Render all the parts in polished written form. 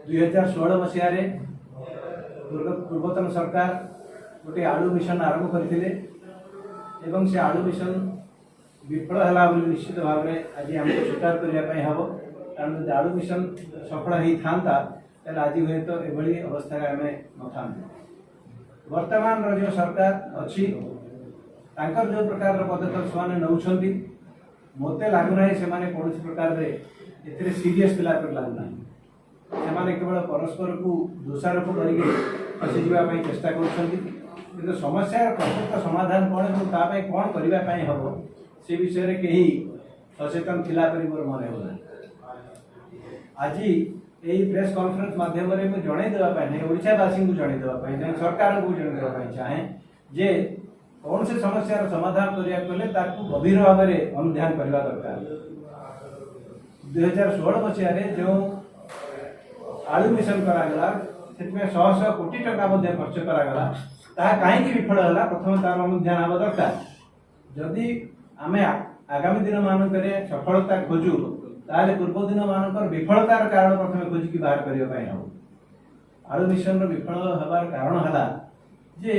2016 मसीह पूर्वतन सरकार गोटे आलू मिशन आरंभ करथिले एवं से आलू मिशन विफल है निश्चित भाव में आज हमको स्वीकार करने हम कारण जब आलू मिशन सफल होता आज हुए तो यह अवस्था आम न था। वर्तमान जो सरकार अच्छी जो प्रकार पदक्षेप से नौकरी मत लगुना से कौन प्रकार ए सीरीयस पिला लगुना से केवल परस्पर को दोषारोप करके फसीजापी चेष्टा कर समस्या प्रकृत समाधान कौन है कौन करने हम से विषय में कहीं सचेतन थिला परी मोर मन हो आज यही प्रेस कॉन्फ्रेंस माध्यम जनईदेवाई ओडावासी को जनईदेवाई सरकार को जनईदेवाई चाहे जे कौन से समस्या समाधान करने गभीर भाव में अनुध्यान करने दरकार। 2016 मसीह जो आलू मिशन करागला से 100 कोटी टका खर्च करागला कहीं विफल है प्रथम तार अनुध्यान हवा दरकार। जदि आम आगामी दिन मानक सफलता खोजु ताले पूर्व दिन मानक विफलतार कारण प्रथम खोजिकी बाहर करने हम आलू मिशन विफल हबार कारण है जे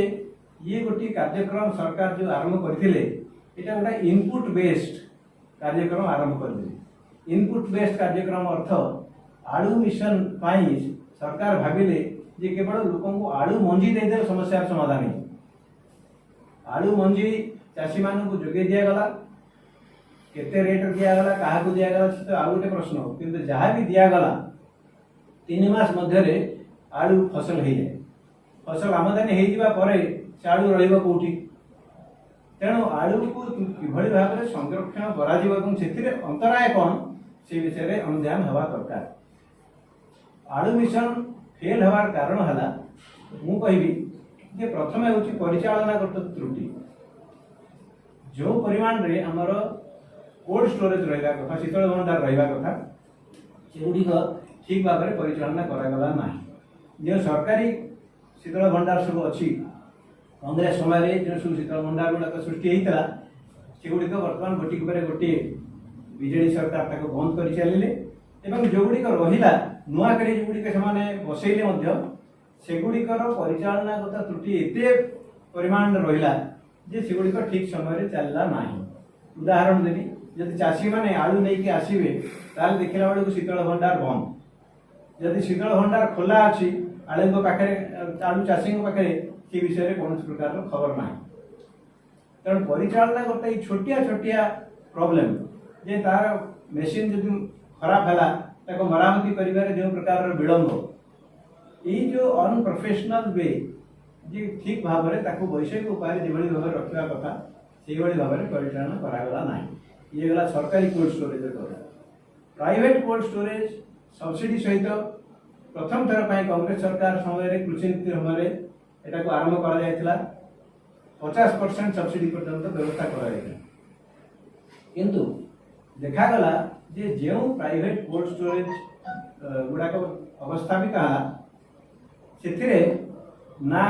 ये गोटे कार्यक्रम सरकार जो आरंभ करथिले एटा गोटा इनपुट बेस्ड कार्यक्रम आरंभ कर इनपुट बेस्ड कार्यक्रम अर्थ आलू मिशन पाई सरकार भाविले जे केवल लोक आलू मंजी देदेले समस्या समाधान है। आलू मंजी चाषी मान को जोगे दिगला केते रेट दिगला क्या दिगला तो आउ गोटे प्रश्न किंतु जहाँ भी दिगला 3 मास मध्य आलू फसल हो जाए फसल आमदानी हो से आलू रोटी तेणु आलू को किभली भाव में संरक्षण कर अंतराय कौन से विषय में अनुध्यान हवा दरकार। आलू मिशन फेल हवार कारण है मु कहबी जे प्रथम हूँ परिचालनागत त्रुटि जो परिमाण रे हमर कोल्ड स्टोरेज रहा कथा शीतल भंडार रहा कथा सेगुड़िक ठीक भाव में परिचालना करागला ना जो सरकारी शीतल भंडार सब अच्छी कांग्रेस समय जो सब शीतल भंडार गुड़ाक सृष्टि होता सेगुड़िक बर्तमान गोटी गोटे बीजेडी सरकार ताको बंद कर चलिए जो गुड़िक रहा नुआकड़ी जो गुड़िक से बसैले सेगुड़िकर परिचालनागत त्रुटि एत परिमाण रहा जे सेगुड़िक ठीक समय चलला ना। उदाहरण देवी जब चाषी मैंने आलू नहीं आसवे ताल देखला बेलू शीतल भंडार बंद जदि शीतल भंडार खोला अच्छी आलू पाखे आलू चाषी पाखे से विषय में कौन प्रकार खबर ना तेणु परिचालना गोटे छोटिया छोटिया प्रॉब्लम जे तार मेसीन जब खराब है मरामती कर जो प्रकार विलंब ये जो अनप्रोफेशनल वे जी ठीक भाव में वैषयिक उपाय जो भाव रखा कथा से भाव में परिचालना करागला ना। ये गला सरकारी कोल्ड स्टोरेज कथा प्राइवेट कोल्ड स्टोरेज सब्सिडी सहित प्रथम थर पर कांग्रेस सरकार समय कृषि नीति समय एटा को आरंभ करा 50% सब्सिडी पर्यंत व्यवस्था करा किंतु देखागला जे जो प्राइवेट कोल्ड स्टोरेज गुड़ाक अवस्थापित है ना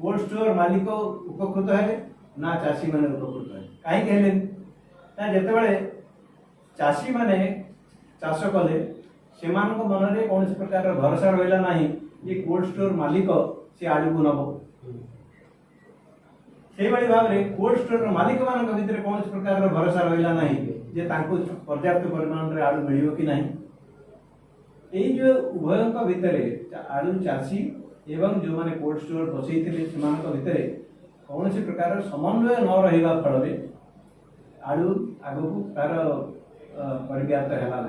कोल्ड स्टोर मालिक उपकृत है ना चाषी मैंने उपकृत है कहीं जिते चाषी मैंने चाष कले से मन में कौन प्रकार भरोसा रहा ना ये कोल्ड स्टोर मालिक से आलू को नब से भाव में कोल्ड स्टोर मालिक मान भर कौन प्रकार भरोसा रहा ना जे पर्याप्त परिमाण में आलू मिल कि ना यही जो उभयों भितर आलू चाषी एवं जो मैंने कोल्ड स्टोर बसई भितर कौन प्रकार समन्वय न रहा फल आलू आग को तार परिव्याप्त है ना।